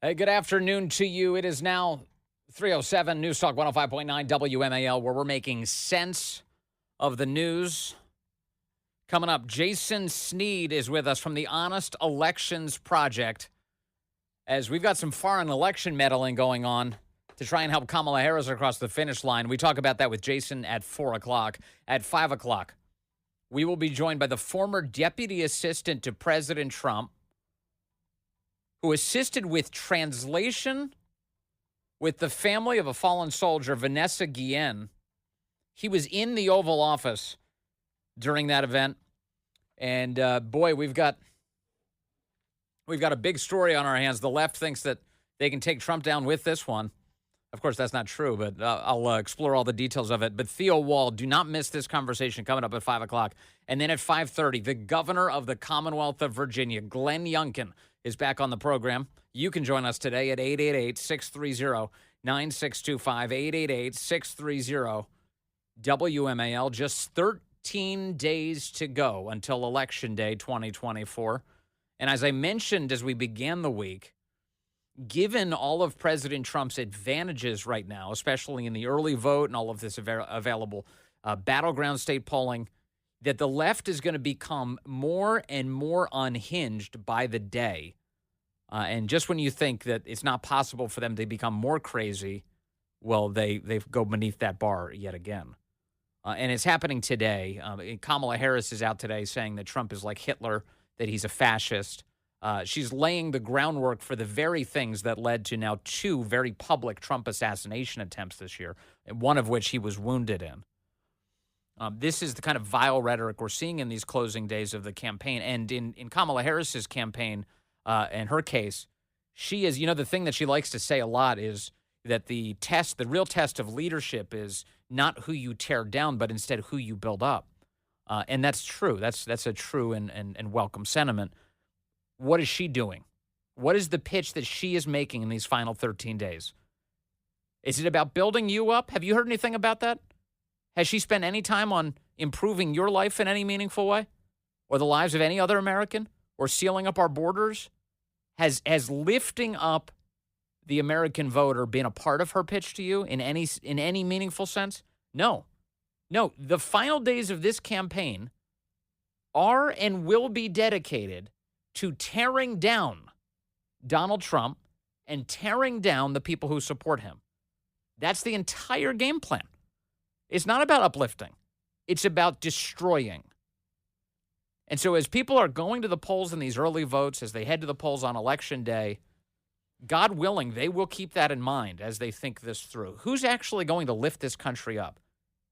Hey, good afternoon to you. It is now 3:07 News Talk 105.9 WMAL, where we're making sense of the news. Coming up, Jason Sneed is with us from the Honest Elections Project, as we've got some foreign election meddling going on to try and help Kamala Harris across the finish line. We talk about that with Jason at 4 o'clock. At 5 o'clock, we will be joined by the former deputy assistant to President Trump, who assisted with translation with the family of a fallen soldier, Vanessa Guillen. He was in the Oval Office during that event. And boy, we've got a big story on our hands. The left thinks that they can take Trump down with this one. Of course, that's not true, but I'll explore all the details of it. But Theo Wall, do not miss this conversation coming up at 5 o'clock. And then at 5:30, the governor of the Commonwealth of Virginia, Glenn Youngkin, is back on the program. You can join us today at 888-630-9625, 888-630-WMAL. Just 13 days to go until Election Day 2024. And as I mentioned as we began the week, given all of President Trump's advantages right now, especially in the early vote and all of this available battleground state polling, that the left is going to become more and more unhinged by the day. And just when you think that it's not possible for them to become more crazy, well, they go beneath that bar yet again. And it's happening today. Kamala Harris is out today saying that Trump is like Hitler, that he's a fascist. She's laying the groundwork for the very things that led to now two very public Trump assassination attempts this year, and one of which he was wounded in. This is the kind of vile rhetoric we're seeing in these closing days of the campaign. And in Kamala Harris's campaign, in her case, she is, the thing that she likes to say a lot is that the real test of leadership is not who you tear down, but instead who you build up. And that's true. That's a true and welcome sentiment. What is she doing? What is the pitch that she is making in these final 13 days? Is it about building you up? Have you heard anything about that? Has she spent any time on improving your life in any meaningful way? Or the lives of any other American? Or sealing up our borders? Has lifting up the American voter been a part of her pitch to you in any meaningful sense? No. No, the final days of this campaign are and will be dedicated to tearing down Donald Trump and tearing down the people who support him. That's the entire game plan. It's not about uplifting. It's about destroying. And so as people are going to the polls in these early votes, as they head to the polls on Election Day, God willing, they will keep that in mind as they think this through. Who's actually going to lift this country up?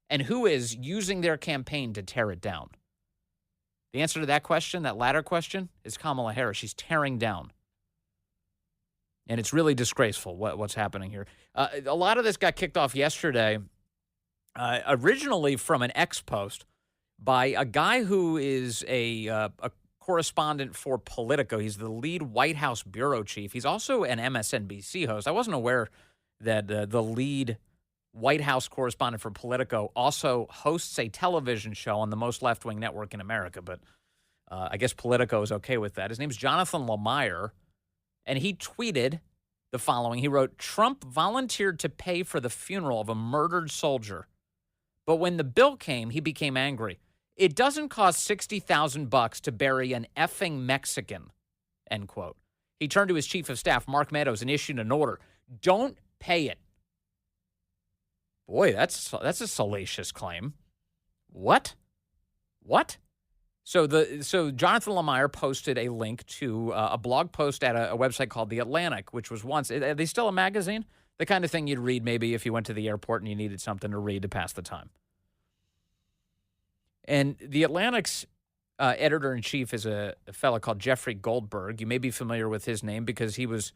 And who is using their campaign to tear it down? The answer to that question, that latter question, is Kamala Harris. She's tearing down. And it's really disgraceful what's happening here. A lot of this got kicked off yesterday, originally from an X post by a guy who is a correspondent for Politico. He's the lead White House bureau chief. He's also an MSNBC host. I wasn't aware that the lead White House correspondent for Politico also hosts a television show on the most left-wing network in America, but I guess Politico is okay with that. His name's Jonathan Lemire, and he tweeted the following. He wrote, "Trump volunteered to pay for the funeral of a murdered soldier, but when the bill came, he became angry. It doesn't cost $60,000 to bury an effing Mexican," end quote. He turned to his chief of staff, Mark Meadows, and issued an order. Don't pay it. Boy, that's a salacious claim. What? So Jonathan Lemire posted a link to a blog post at a website called The Atlantic, which was once, are they still a magazine? The kind of thing you'd read maybe if you went to the airport and you needed something to read to pass the time. And The Atlantic's editor-in-chief is a fellow called Jeffrey Goldberg. You may be familiar with his name because he was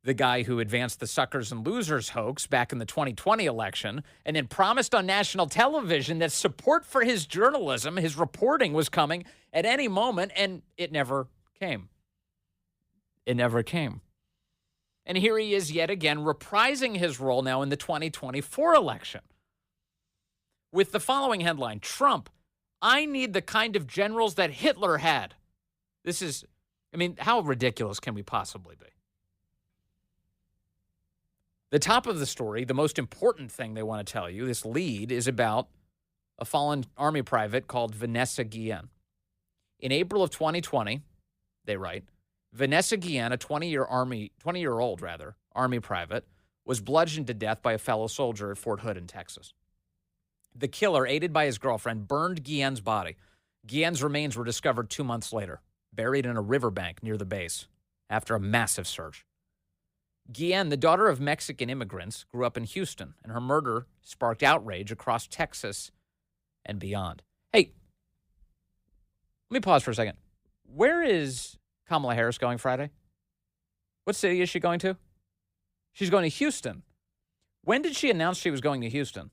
the guy who advanced the suckers and losers hoax back in the 2020 election and then promised on national television that support for his journalism, his reporting was coming at any moment, and it never came. It never came. And here he is yet again reprising his role now in the 2024 election with the following headline: Trump, I need the kind of generals that Hitler had. This is, how ridiculous can we possibly be? The top of the story, the most important thing they want to tell you, this lead, is about a fallen Army private called Vanessa Guillen. In April of 2020, they write, Vanessa Guillen, a 20-year-old Army private, was bludgeoned to death by a fellow soldier at Fort Hood in Texas. The killer, aided by his girlfriend, burned Guillen's body. Guillen's remains were discovered 2 months later, buried in a riverbank near the base after a massive search. Guillen, the daughter of Mexican immigrants, grew up in Houston, and her murder sparked outrage across Texas and beyond. Hey, let me pause for a second. Where is Kamala Harris going Friday? What city is she going to? She's going to Houston. When did she announce she was going to Houston?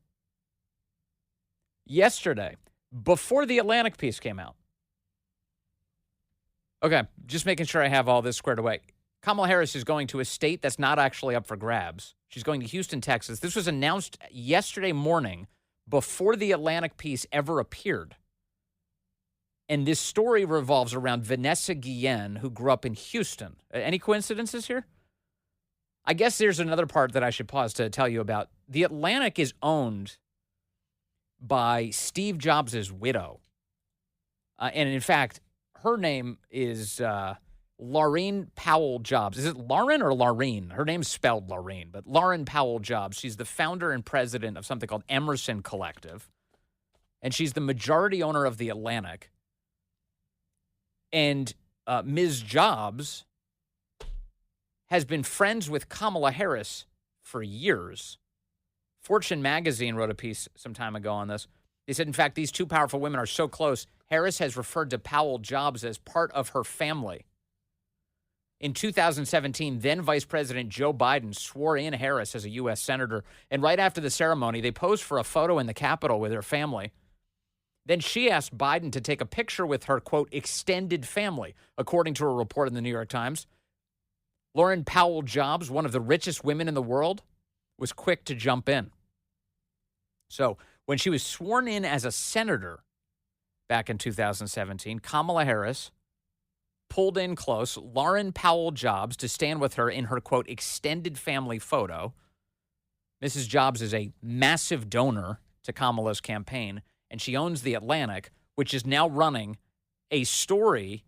Yesterday, before the Atlantic piece came out. Okay, just making sure I have all this squared away. Kamala Harris is going to a state that's not actually up for grabs. She's going to Houston, Texas. This was announced yesterday morning before the Atlantic piece ever appeared. And this story revolves around Vanessa Guillen, who grew up in Houston. Any coincidences here? I guess there's another part that I should pause to tell you about. The Atlantic is owned by Steve Jobs' widow. And in fact, her name is Laureen Powell Jobs. Is it Lauren or Laureen? Her name's spelled Laureen, but Lauren Powell Jobs. She's the founder and president of something called Emerson Collective. And she's the majority owner of The Atlantic. And Ms. Jobs has been friends with Kamala Harris for years. Fortune magazine wrote a piece some time ago on this. They said, in fact, these two powerful women are so close, Harris has referred to Powell Jobs as part of her family. In 2017, then Vice President Joe Biden swore in Harris as a U.S. Senator. And right after the ceremony, they posed for a photo in the Capitol with her family. Then she asked Biden to take a picture with her, quote, extended family, according to a report in the New York Times. Lauren Powell Jobs, one of the richest women in the world, was quick to jump in. So when she was sworn in as a senator back in 2017, Kamala Harris pulled in close Lauren Powell Jobs to stand with her in her, quote, extended family photo. Mrs. Jobs is a massive donor to Kamala's campaign, and she owns The Atlantic, which is now running a story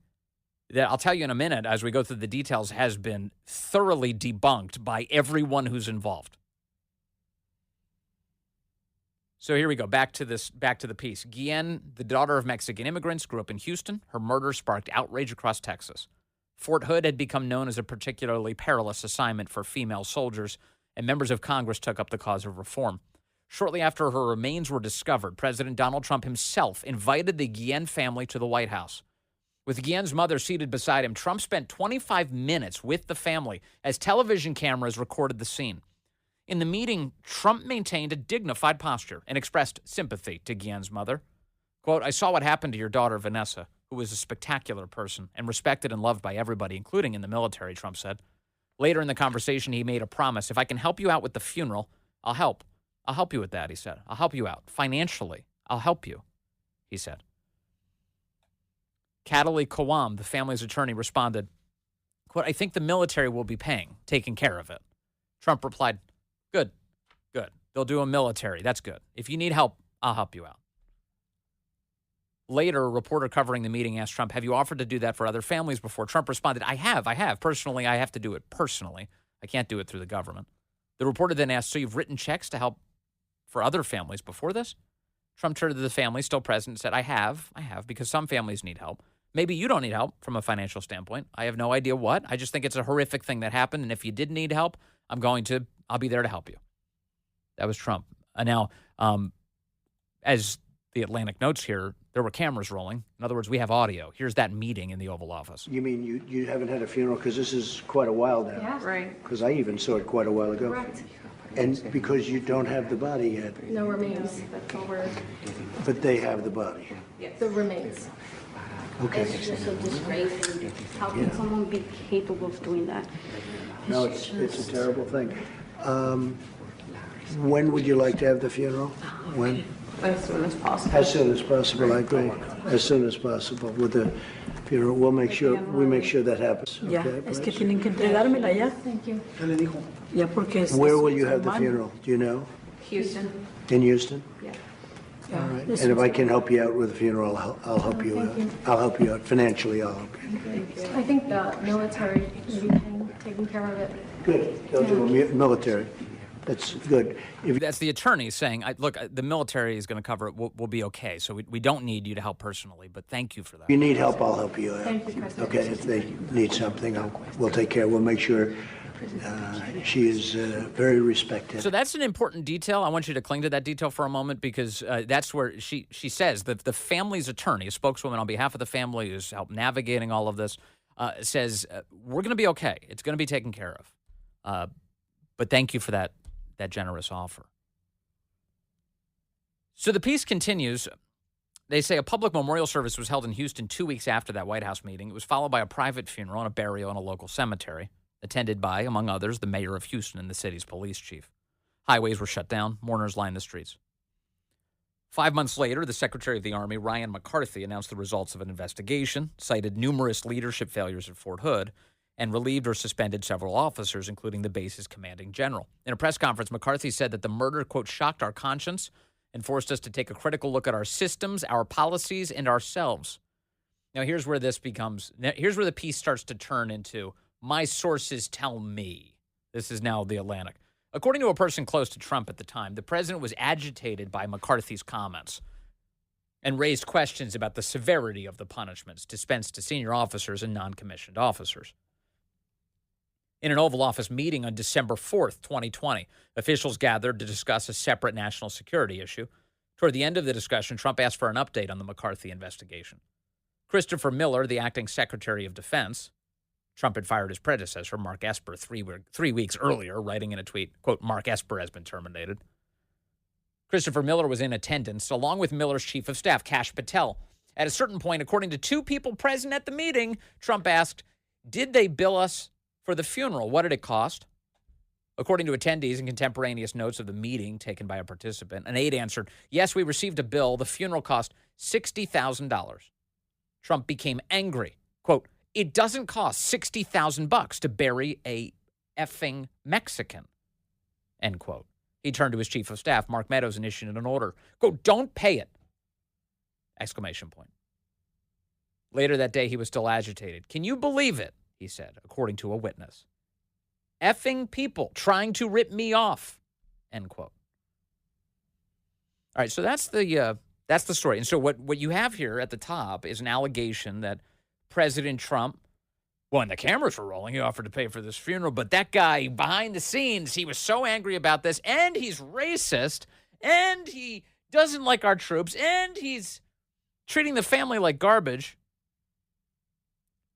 that I'll tell you in a minute as we go through the details has been thoroughly debunked by everyone who's involved. So here we go. Back to the piece. Guillen, the daughter of Mexican immigrants, grew up in Houston. Her murder sparked outrage across Texas. Fort Hood had become known as a particularly perilous assignment for female soldiers, and members of Congress took up the cause of reform. Shortly after her remains were discovered, President Donald Trump himself invited the Guillen family to the White House. With Guillen's mother seated beside him, Trump spent 25 minutes with the family as television cameras recorded the scene. In the meeting, Trump maintained a dignified posture and expressed sympathy to Guillen's mother. Quote, I saw what happened to your daughter, Vanessa, who was a spectacular person and respected and loved by everybody, including in the military, Trump said. Later in the conversation, he made a promise. If I can help you out with the funeral, I'll help. I'll help you with that, he said. I'll help you out. Financially, I'll help you, he said. Cataly Kawam, the family's attorney, responded, quote, I think the military will be taking care of it. Trump replied, good. They'll do a military. That's good. If you need help, I'll help you out. Later, a reporter covering the meeting asked Trump, have you offered to do that for other families before? Trump responded, I have. Personally, I have to do it personally. I can't do it through the government. The reporter then asked, so you've written checks to help for other families before this? Trump turned to the family still present and said, I have, because some families need help. Maybe you don't need help from a financial standpoint. I have no idea what. I just think it's a horrific thing that happened, and if you did need help, I'll be there to help you. That was Trump. Now, as the Atlantic notes here, there were cameras rolling. In other words, we have audio. Here's that meeting in the Oval Office. You mean you haven't had a funeral because this is quite a while now? Yeah, right. Because I even saw it quite a while ago. Correct. And because you don't have the body yet. No remains. That's all we're. But they have the body. The remains. Okay. It's just a disgrace. And how can someone be capable of doing that? No, it's a terrible thing. When would you like to have the funeral? When? As soon as possible. As soon as possible, I agree. As soon as possible with the funeral. We make sure that happens. Ya, Okay, es que please? tienen que entregármela ya. Thank you. Ya porque es. Where es will you su have the hermano. funeral? Do you know? Houston. In Houston? Yeah. All right. This And if is- I can help you out with the funeral, I'll help you out. I'll help you out financially. I'll help you. I think the military will be taking care of it. Good. They'll do military. That's good. If That's the attorney saying, look, the military is going to cover it. We'll be okay. So we don't need you to help personally, but thank you for that. you need help, I'll help you out. Thank you, President. Okay, if they need something, we'll take care. We'll make sure she is very respected. So that's an important detail. I want you to cling to that detail for a moment because that's where she says that the family's attorney, a spokeswoman on behalf of the family who's helped navigating all of this, says, we're going to be okay. It's going to be taken care of. But thank you for that generous offer. So the piece continues. They say a public memorial service was held in Houston 2 weeks after that White House meeting. It was followed by a private funeral and a burial in a local cemetery, attended by, among others, the mayor of Houston and the city's police chief. Highways were shut down. Mourners lined the streets. 5 months later, the Secretary of the Army, Ryan McCarthy, announced the results of an investigation, cited numerous leadership failures at Fort Hood, and relieved or suspended several officers, including the base's commanding general. In a press conference, McCarthy said that the murder, quote, shocked our conscience and forced us to take a critical look at our systems, our policies, and ourselves. Now, here's where the piece starts to turn into, my sources tell me. This is now The Atlantic. According to a person close to Trump at the time, the president was agitated by McCarthy's comments and raised questions about the severity of the punishments dispensed to senior officers and non-commissioned officers. In an Oval Office meeting on December 4th, 2020, officials gathered to discuss a separate national security issue. Toward the end of the discussion, Trump asked for an update on the McCarthy investigation. Christopher Miller, the acting Secretary of Defense, Trump had fired his predecessor, Mark Esper, 3 weeks earlier, writing in a tweet, quote, Mark Esper has been terminated. Christopher Miller was in attendance, along with Miller's chief of staff, Kash Patel. At a certain point, according to two people present at the meeting, Trump asked, did they bill us for the funeral? What did it cost? According to attendees and contemporaneous notes of the meeting taken by a participant, an aide answered, yes, we received a bill. The funeral cost $60,000. Trump became angry. Quote, it doesn't cost $60,000 to bury a effing Mexican, end quote. He turned to his chief of staff, Mark Meadows, and issued an order. Quote, don't pay it, exclamation point. Later that day, he was still agitated. Can you believe it? He said, according to a witness. Effing people trying to rip me off, end quote. All right, so that's the story. And so what you have here at the top is an allegation that President Trump, when the cameras were rolling, he offered to pay for this funeral, but that guy behind the scenes, he was so angry about this, and he's racist, and he doesn't like our troops, and he's treating the family like garbage.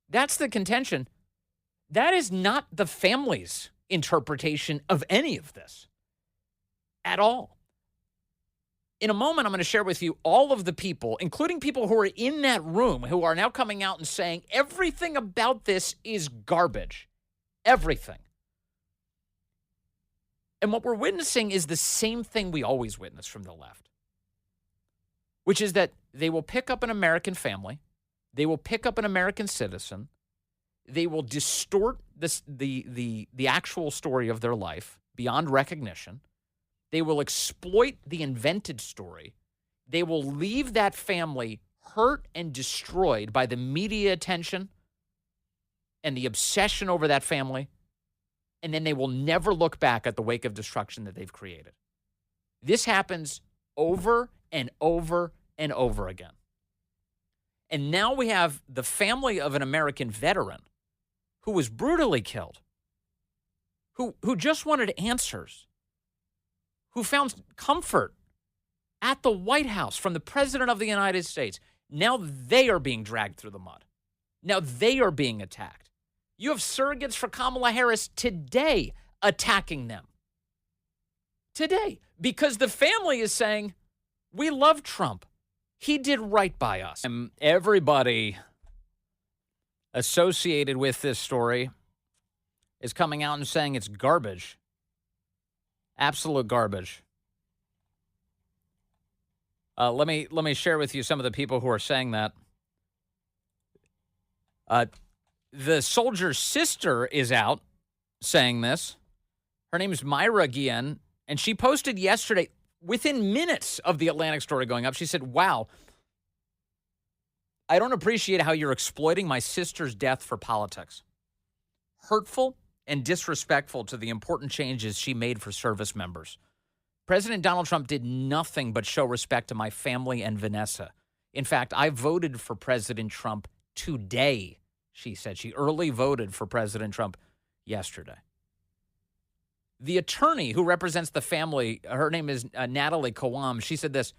That's the contention. That is not the family's interpretation of any of this at all. In a moment, I'm going to share with you all of the people, including people who are in that room, who are now coming out and saying everything about this is garbage. Everything. And what we're witnessing is the same thing we always witness from the left, which is that they will pick up an American family, they will pick up an American citizen, they will distort the actual story of their life beyond recognition. They will exploit the invented story. They will leave that family hurt and destroyed by the media attention and the obsession over that family. And then they will never look back at the wake of destruction that they've created. This happens over and over and over again. And now we have the family of an American veteran who was brutally killed, who just wanted answers, who found comfort at the White House from the President of the United States. Now they are being dragged through the mud. Now they are being attacked. You have surrogates for Kamala Harris today attacking them. Today. Because the family is saying, we love Trump. He did right by us. And everybody associated with this story is coming out and saying it's garbage. Absolute garbage. Let me share with you some of the people who are saying that. The soldier's sister is out saying this. Her name is Myra Guillen, and she posted yesterday, within minutes of the Atlantic story going up, she said, "Wow, I don't appreciate how you're exploiting my sister's death for politics. Hurtful and disrespectful to the important changes she made for service members. President Donald Trump did nothing but show respect to my family and Vanessa. In fact, I voted for President Trump today," she said. She early voted for President Trump yesterday. The attorney who represents the family, her name is Natalie Coam, she said this,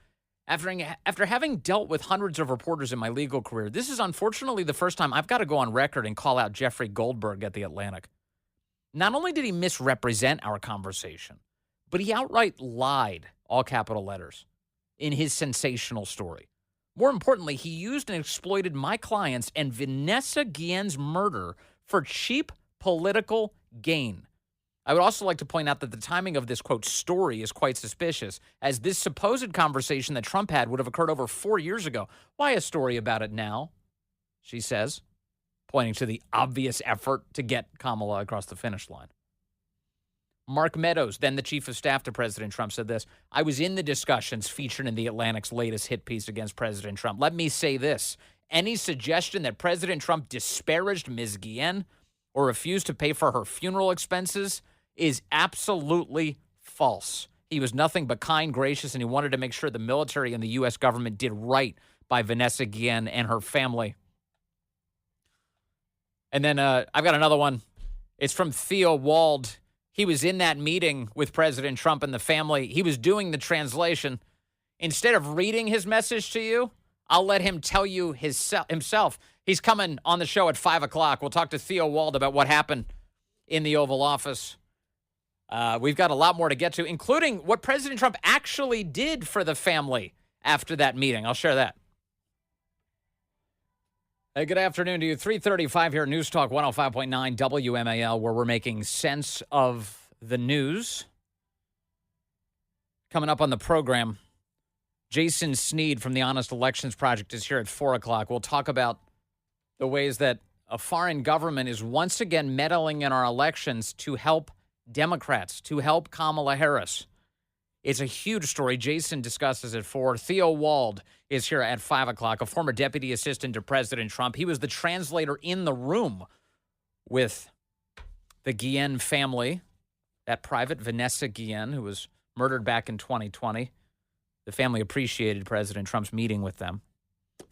after having dealt with hundreds of reporters in my legal career, this is unfortunately the first time I've got to go on record and call out Jeffrey Goldberg at The Atlantic. Not only did he misrepresent our conversation, but he outright lied, all capital letters, in his sensational story. More importantly, he used and exploited my clients and Vanessa Guillen's murder for cheap political gain. I would also like to point out that the timing of this, quote, story is quite suspicious, as this supposed conversation that Trump had would have occurred over 4 years ago. Why a story about it now? She says, pointing to the obvious effort to get Kamala across the finish line. Mark Meadows, then the chief of staff to President Trump, said this, "I was in the discussions featured in the Atlantic's latest hit piece against President Trump. Let me say this. Any suggestion that President Trump disparaged Ms. Guillen or refused to pay for her funeral expenses is absolutely false. He was nothing but kind, gracious, and he wanted to make sure the military and the U.S. government did right by Vanessa Guillen and her family." And then I've got another one. It's from Theo Wald. He was in that meeting with President Trump and the family. He was doing the translation. Instead of reading his message to you, I'll let him tell you himself. He's coming on the show at 5 o'clock. We'll talk to Theo Wald about what happened in the Oval Office. We've got a lot more to get to, including what President Trump actually did for the family after that meeting. I'll share that. Hey, good afternoon to you. 3:35 here at News Talk 105.9 WMAL, where we're making sense of the news. Coming up on the program, Jason Sneed from the Honest Elections Project is here at 4 o'clock. We'll talk about the ways that a foreign government is once again meddling in our elections to help Democrats, to help Kamala Harris. It's a huge story. Jason discusses it 4. Theo Wald is here at 5 o'clock, a former deputy assistant to President Trump. He was the translator in the room with the Guillen family, that private Vanessa Guillen, who was murdered back in 2020. The family appreciated President Trump's meeting with them.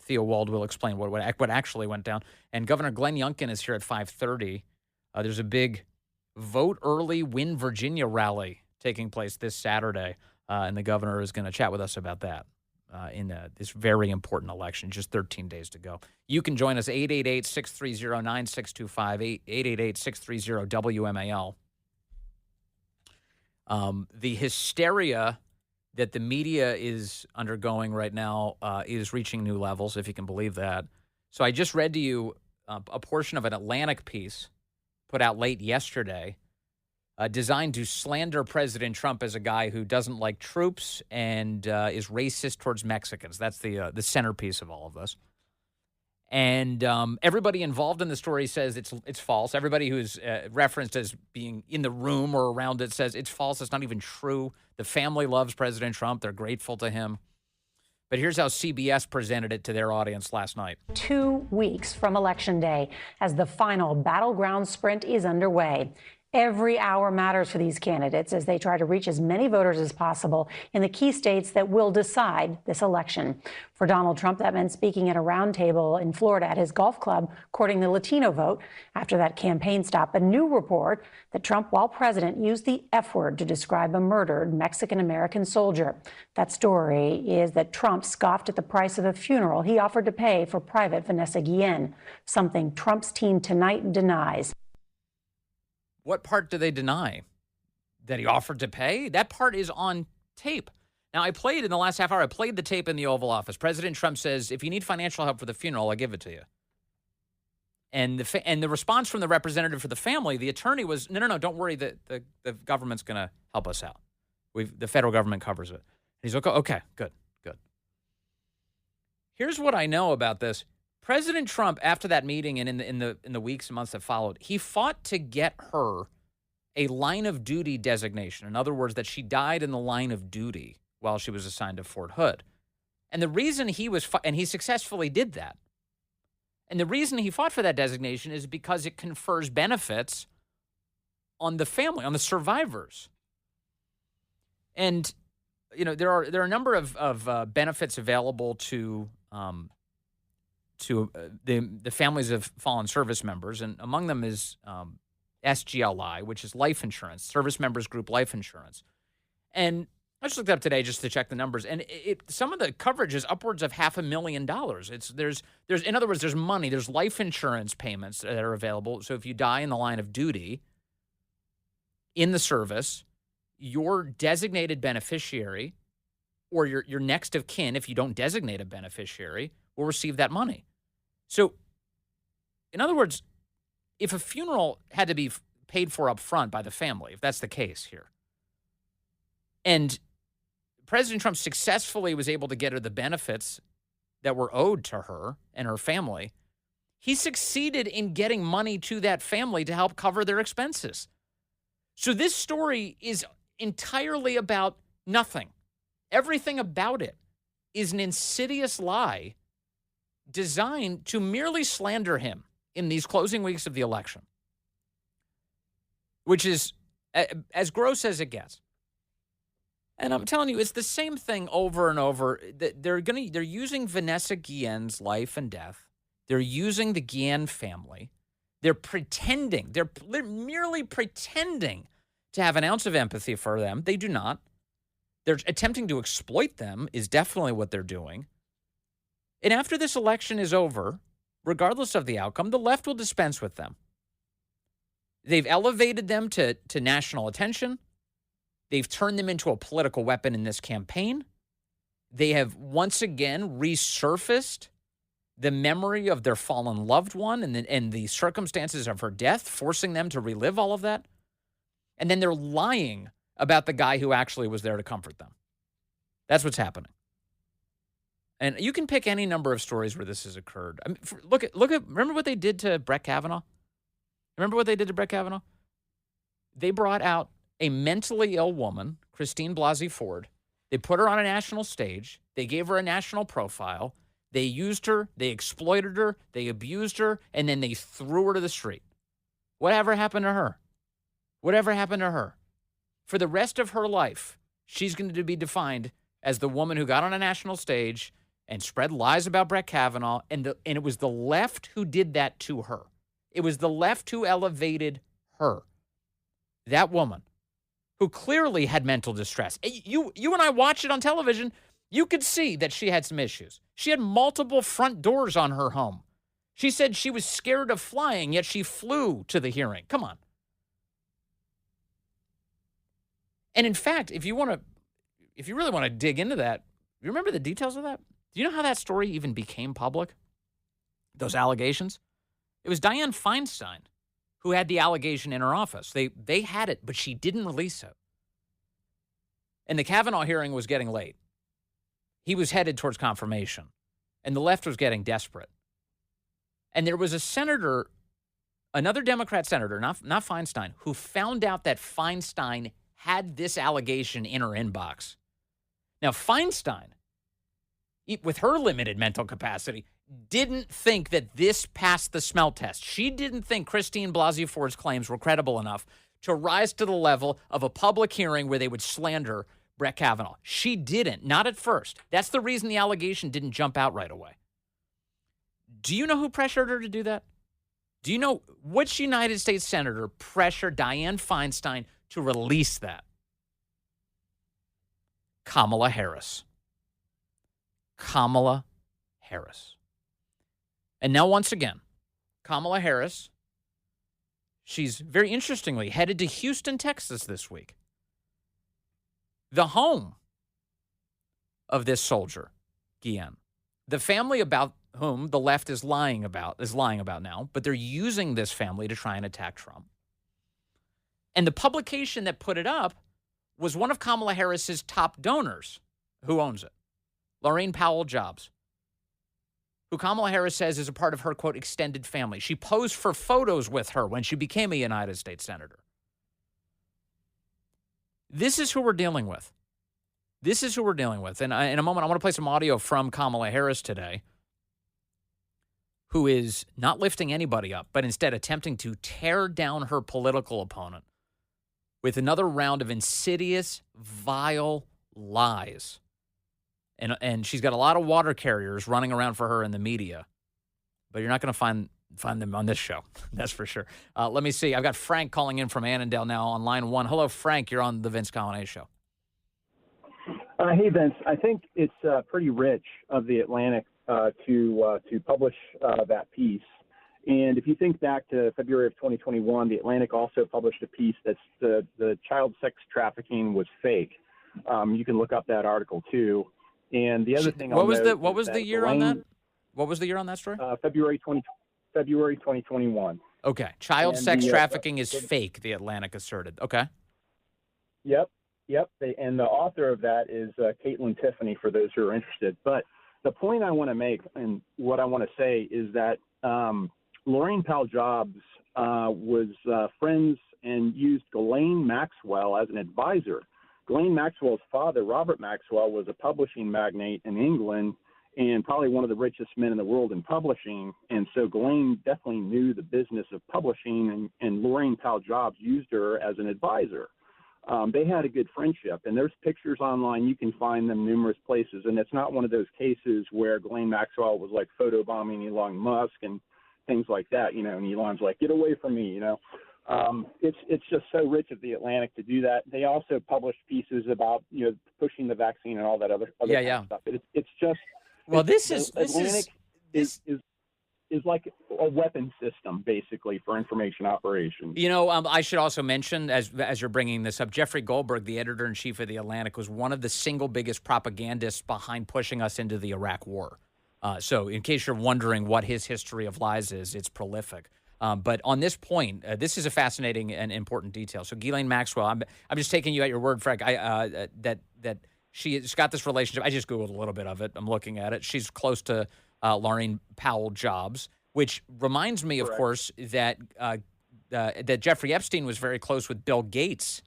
Theo Wald will explain what actually went down. And Governor Glenn Youngkin is here at 5:30. There's a big Vote Early, Win Virginia rally taking place this Saturday, and the governor is going to chat with us about that in this very important election. Just 13 days to go. You can join us, 888-630-9625, 888-630-WMAL. The hysteria that the media is undergoing right now is reaching new levels, if you can believe that. So I just read to you a portion of an Atlantic piece put out late yesterday, designed to slander President Trump as a guy who doesn't like troops and is racist towards Mexicans. That's the centerpiece of all of this. And everybody involved in the story says it's false. Everybody who is referenced as being in the room or around it says it's false. It's not even true. The family loves President Trump. They're grateful to him. But here's how CBS presented it to their audience last night. 2 weeks from Election Day, as the final battleground sprint is underway. Every hour matters for these candidates as they try to reach as many voters as possible in the key states that will decide this election. For Donald Trump, that meant speaking at a roundtable in Florida at his golf club, courting the Latino vote after that campaign stop. A new report that Trump, while president, used the F word to describe a murdered Mexican-American soldier. That story is that Trump scoffed at the price of a funeral he offered to pay for Private Vanessa Guillen, something Trump's team tonight denies. What part do they deny? That he offered to pay? That part is on tape. Now, I played in the last half hour, I played the tape in the Oval Office. President Trump says, if you need financial help for the funeral, I'll give it to you. And the response from the representative for the family, the attorney was, no, don't worry, the government's going to help us out. The federal government covers it. And he's like, okay, good. Here's what I know about this. President Trump, after that meeting and in the weeks and months that followed, he fought to get her a line of duty designation. In other words, that she died in the line of duty while she was assigned to Fort Hood. And the reason and he successfully did that. And the reason he fought for that designation is because it confers benefits on the family, on the survivors. And, there are a number of benefits available to the families of fallen service members, and among them is SGLI, which is life insurance, Service Members Group Life Insurance. And I just looked up today just to check the numbers, and some of the coverage is upwards of $500,000. There's in other words, there's money, there's life insurance payments that are available. So if you die in the line of duty in the service, your designated beneficiary or your next of kin, if you don't designate a beneficiary, will receive that money. So, in other words, if a funeral had to be paid for up front by the family, if that's the case here, and President Trump successfully was able to get her the benefits that were owed to her and her family, he succeeded in getting money to that family to help cover their expenses. So this story is entirely about nothing. Everything about it is an insidious lie designed to merely slander him in these closing weeks of the election, which is as gross as it gets. And I'm telling you, it's the same thing over and over. They're using Vanessa Guillen's life and death. They're using the Guillen family. They're merely pretending to have an ounce of empathy for them. They do not. They're attempting to exploit them is definitely what they're doing. And after this election is over, regardless of the outcome, the left will dispense with them. They've elevated them to national attention. They've turned them into a political weapon in this campaign. They have once again resurfaced the memory of their fallen loved one and the circumstances of her death, forcing them to relive all of that. And then they're lying about the guy who actually was there to comfort them. That's what's happening. And you can pick any number of stories where this has occurred. I mean, look at. Remember what they did to Brett Kavanaugh? Remember what they did to Brett Kavanaugh? They brought out a mentally ill woman, Christine Blasey Ford. They put her on a national stage. They gave her a national profile. They used her. They exploited her. They abused her. And then they threw her to the street. Whatever happened to her? Whatever happened to her? For the rest of her life, she's going to be defined as the woman who got on a national stage and spread lies about Brett Kavanaugh. And it was the left who did that to her. It was the left who elevated her. That woman who clearly had mental distress. You and I watched it on television. You could see that she had some issues. She had multiple front doors on her home. She said she was scared of flying, yet she flew to the hearing. Come on. And in fact, if you really want to dig into that, you remember the details of that? Do you know how that story even became public? Those allegations? It was Dianne Feinstein who had the allegation in her office. They had it, but she didn't release it. And the Kavanaugh hearing was getting late. He was headed towards confirmation, and the left was getting desperate. And there was a senator, another Democrat senator, not Feinstein, who found out that Feinstein had this allegation in her inbox. Now, Feinstein, with her limited mental capacity, didn't think that this passed the smell test. She didn't think Christine Blasey Ford's claims were credible enough to rise to the level of a public hearing where they would slander Brett Kavanaugh. She didn't, not at first. That's the reason the allegation didn't jump out right away. Do you know who pressured her to do that? Do you know which United States senator pressured Dianne Feinstein to release that? Kamala Harris. Kamala Harris. And now, once again, Kamala Harris, she's very interestingly headed to Houston, Texas this week. The home of this soldier, Guillen. The family about whom the left is lying about now, but they're using this family to try and attack Trump. And the publication that put it up was one of Kamala Harris's top donors. Who owns it? Lorraine Powell Jobs. who Kamala Harris says is a part of her, quote, extended family. She posed for photos with her when she became a United States Senator. This is who we're dealing with. This is who we're dealing with. And in a moment, I want to play some audio from Kamala Harris today, who is not lifting anybody up, but instead attempting to tear down her political opponent with another round of insidious, vile lies. And she's got a lot of water carriers running around for her in the media, but you're not going to find them on this show. That's for sure. Let me see. I've got Frank calling in from Annandale now on line 1. Hello, Frank. You're on the Vince Coglianese Show. Hey, Vince. I think it's pretty rich of the Atlantic to publish that piece. And if you think back to February of 2021, the Atlantic also published a piece that's the child sex trafficking was fake. You can look up that article too. And the other thing, what was the year on that? What was the year on that story? February 2021. Okay, child sex trafficking is fake, the Atlantic asserted. Okay. Yep. And the author of that is Caitlin Tiffany, for those who are interested. But the point I want to make and what I want to say is that Laurene Powell Jobs was friends and used Ghislaine Maxwell as an advisor. Ghislaine Maxwell's father, Robert Maxwell, was a publishing magnate in England and probably one of the richest men in the world in publishing. And so Ghislaine definitely knew the business of publishing, and Laurene Powell Jobs used her as an advisor. They had a good friendship, and there's pictures online. You can find them numerous places, and it's not one of those cases where Ghislaine Maxwell was like photobombing Elon Musk and things like that, and Elon's like, get away from me, It's just so rich of the Atlantic to do that. They also published pieces about, pushing the vaccine and all that other kind of stuff. It's just Atlantic is like a weapon system, basically, for information operations. I should also mention, as you're bringing this up, Jeffrey Goldberg, the editor-in-chief of The Atlantic, was one of the single biggest propagandists behind pushing us into the Iraq War. So in case you're wondering what his history of lies is, it's prolific. But on this point, this is a fascinating and important detail. So Ghislaine Maxwell, I'm just taking you at your word, Frank, that she's got this relationship. I just Googled a little bit of it. I'm looking at it. She's close to Laurene Powell Jobs, which reminds me, of course, that Jeffrey Epstein was very close with Bill Gates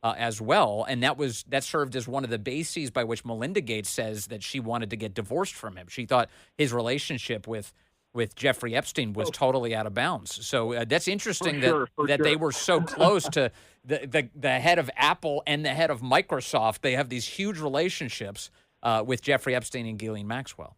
as well, and that served as one of the bases by which Melinda Gates says that she wanted to get divorced from him. She thought his relationship with Jeffrey Epstein was totally out of bounds. So that's interesting that they were so close to the head of Apple and the head of Microsoft. They have these huge relationships with Jeffrey Epstein and Ghislaine Maxwell.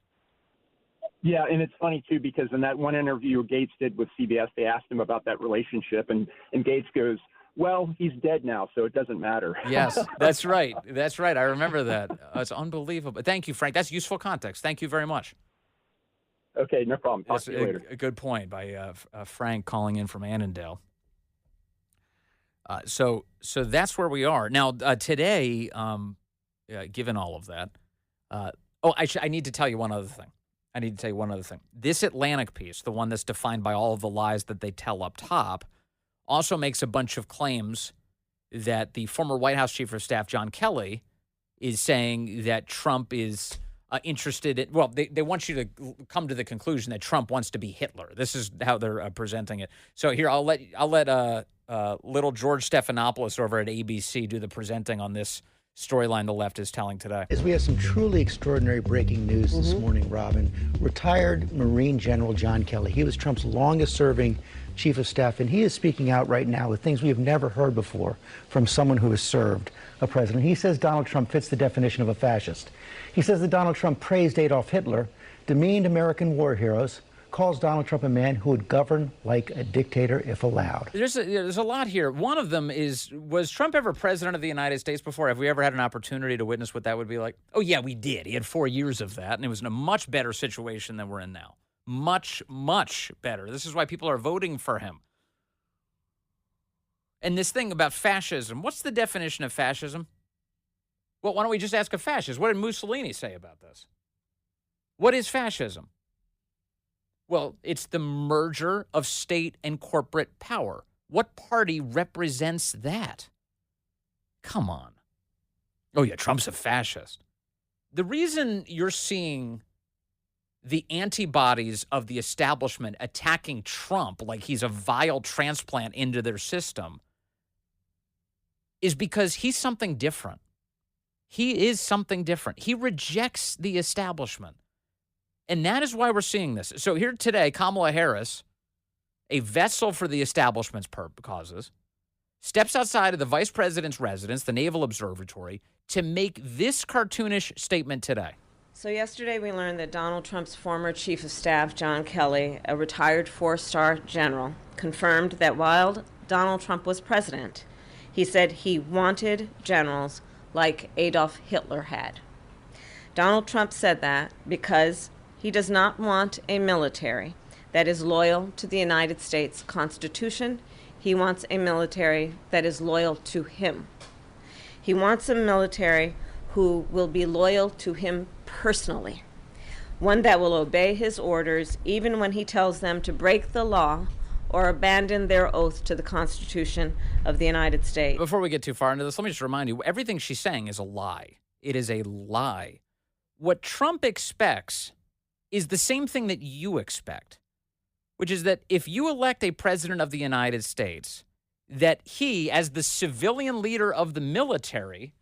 Yeah, and it's funny, too, because in that one interview Gates did with CBS, they asked him about that relationship, and Gates goes, well, he's dead now, so it doesn't matter. Yes, that's right. That's right. I remember that. It's unbelievable. Thank you, Frank. That's useful context. Thank you very much. Okay, no problem. Talk to you later. A good point by Frank calling in from Annandale. So that's where we are. Now, today, given all of that, I need to tell you one other thing. This Atlantic piece, the one that's defined by all of the lies that they tell up top, also makes a bunch of claims that the former White House Chief of Staff, John Kelly, is saying that Trump is interested in, they want you to come to the conclusion that Trump wants to be Hitler. This is how they're presenting it. So here, I'll let little George Stephanopoulos over at ABC do the presenting on this storyline the left is telling today. As we have some truly extraordinary breaking news this morning, Robin. Retired Marine General John Kelly. He was Trump's longest-serving chief of staff, and he is speaking out right now with things we have never heard before from someone who has served a president. He says Donald Trump fits the definition of a fascist. He says that Donald Trump praised Adolf Hitler, demeaned American war heroes, calls Donald Trump a man who would govern like a dictator if allowed. There's a lot here. One of them is, was Trump ever president of the United States before? Have we ever had an opportunity to witness what that would be like? Oh, yeah, we did. He had 4 years of that, and it was in a much better situation than we're in now. Much, much better. This is why people are voting for him. And this thing about fascism, what's the definition of fascism? Well, why don't we just ask a fascist? What did Mussolini say about this? What is fascism? Well, it's the merger of state and corporate power. What party represents that? Come on. Oh, yeah, Trump's a fascist. The reason you're seeing the antibodies of the establishment attacking Trump like he's a vile transplant into their system is because he's something different. He is something different. He rejects the establishment. And that is why we're seeing this. So here today, Kamala Harris, a vessel for the establishment's causes, steps outside of the vice president's residence, the Naval Observatory, to make this cartoonish statement today. So yesterday we learned that Donald Trump's former chief of staff, John Kelly, a retired four-star general, confirmed that while Donald Trump was president, he said he wanted generals like Adolf Hitler had. Donald Trump said that because he does not want a military that is loyal to the United States Constitution. He wants a military that is loyal to him. He wants a military who will be loyal to him personally, one that will obey his orders even when he tells them to break the law or abandon their oath to the Constitution of the United States. Before we get too far into this, let me just remind you, everything she's saying is a lie. It is a lie. What Trump expects is the same thing that you expect, which is that if you elect a president of the United States, that he, as the civilian leader of the military,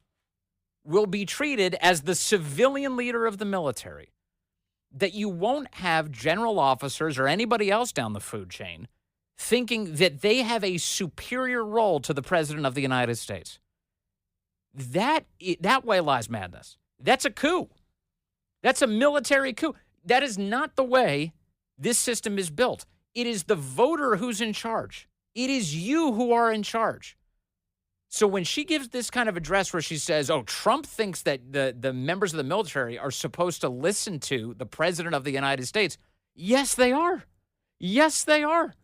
will be treated as the civilian leader of the military. That you won't have general officers or anybody else down the food chain thinking that they have a superior role to the president of the United States. That way lies madness. That's a coup. That's a military coup. That is not the way this system is built. It is the voter who's in charge. It is you who are in charge. So when she gives this kind of address where she says, oh, Trump thinks that the members of the military are supposed to listen to the president of the United States, yes, they are. Yes, they are.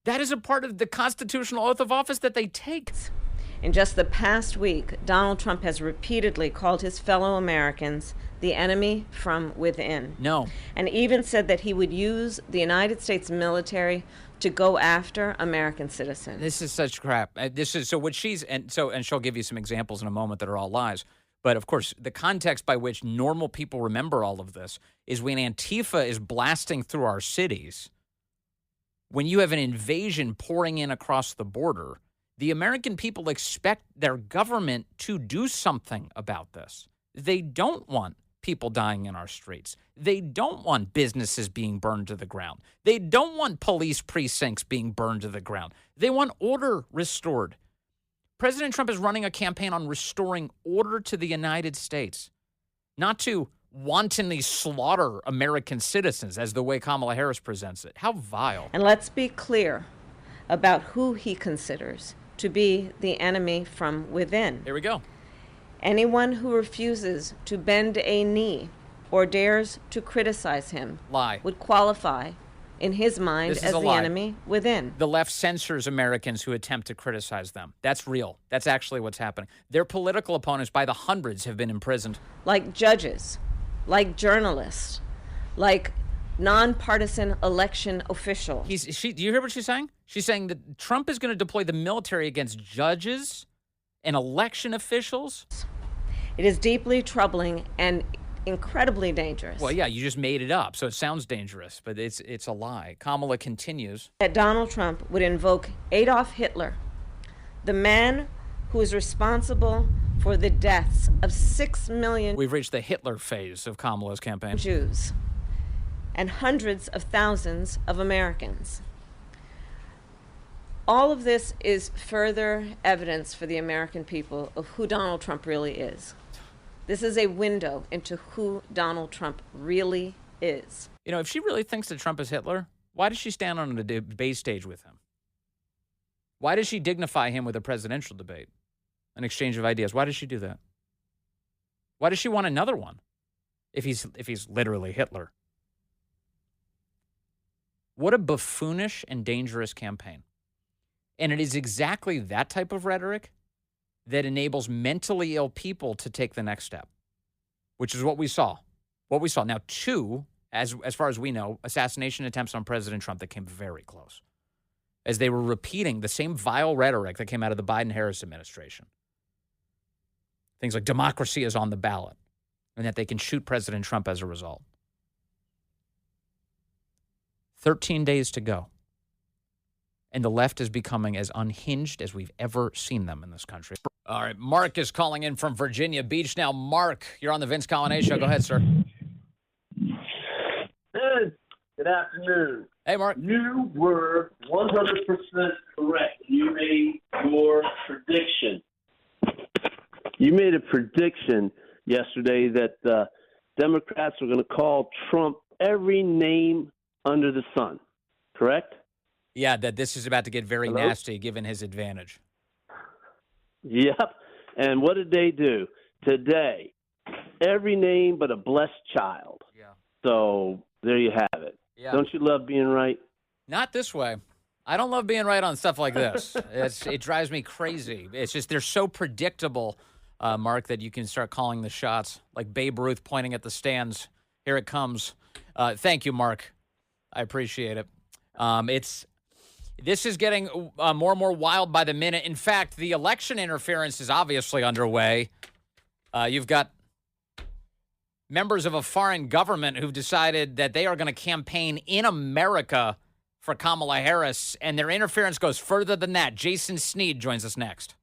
That is a part of the constitutional oath of office that they take. In just the past week, Donald Trump has repeatedly called his fellow Americans the enemy from within. No. And even said that he would use the United States military to go after American citizens. This is such crap. So she'll give you some examples in a moment that are all lies. But of course, the context by which normal people remember all of this is when Antifa is blasting through our cities. When you have an invasion pouring in across the border, the American people expect their government to do something about this. They don't want people dying in our streets. They don't want businesses being burned to the ground. They don't want police precincts being burned to the ground. They want order restored. President Trump is running a campaign on restoring order to the United States, not to wantonly slaughter American citizens as the way Kamala Harris presents it. How vile. And let's be clear about who he considers to be the enemy from within. Here we go. Anyone who refuses to bend a knee or dares to criticize him would qualify, in his mind, as the enemy within. The left censors Americans who attempt to criticize them. That's real. That's actually what's happening. Their political opponents by the hundreds have been imprisoned. Like judges, like journalists, like nonpartisan election officials. Do you hear what she's saying? She's saying that Trump is going to deploy the military against judges and election officials. It is deeply troubling and incredibly dangerous. Well, yeah, you just made it up, so it sounds dangerous, but it's a lie. Kamala continues. That Donald Trump would invoke Adolf Hitler, the man who is responsible for the deaths of 6 million We've reached the Hitler phase of Kamala's campaign. Jews and hundreds of thousands of Americans. All of this is further evidence for the American people of who Donald Trump really is. This is a window into who Donald Trump really is. You know, if she really thinks that Trump is Hitler, why does she stand on a debate stage with him? Why does she dignify him with a presidential debate, an exchange of ideas? Why does she do that? Why does she want another one if he's literally Hitler? What a buffoonish and dangerous campaign. And it is exactly that type of rhetoric that enables mentally ill people to take the next step, which is what we saw. Now, two, as far as we know, assassination attempts on President Trump that came very close, as they were repeating the same vile rhetoric that came out of the Biden-Harris administration. Things like democracy is on the ballot and that they can shoot President Trump as a result. 13 days to go. And the left is becoming as unhinged as we've ever seen them in this country. All right, Mark is calling in from Virginia Beach now. Mark, you're on the Vince Coglianese Show. Go ahead, sir. Good afternoon. Hey, Mark. You were 100% correct. You made your prediction. You made a prediction yesterday that Democrats were going to call Trump every name under the sun, correct? Yeah, that this is about to get very nasty given his advantage. Yep. And what did they do? Today, every name but a blessed child. Yeah. So there you have it. Yeah. Don't you love being right? Not this way. I don't love being right on stuff like this. It drives me crazy. It's just they're so predictable, Mark, that you can start calling the shots, like Babe Ruth pointing at the stands. Here it comes. Thank you, Mark. I appreciate it. This is getting more and more wild by the minute. In fact, the election interference is obviously underway. You've got members of a foreign government who've decided that they are going to campaign in America for Kamala Harris, and their interference goes further than that. Jason Sneed joins us next.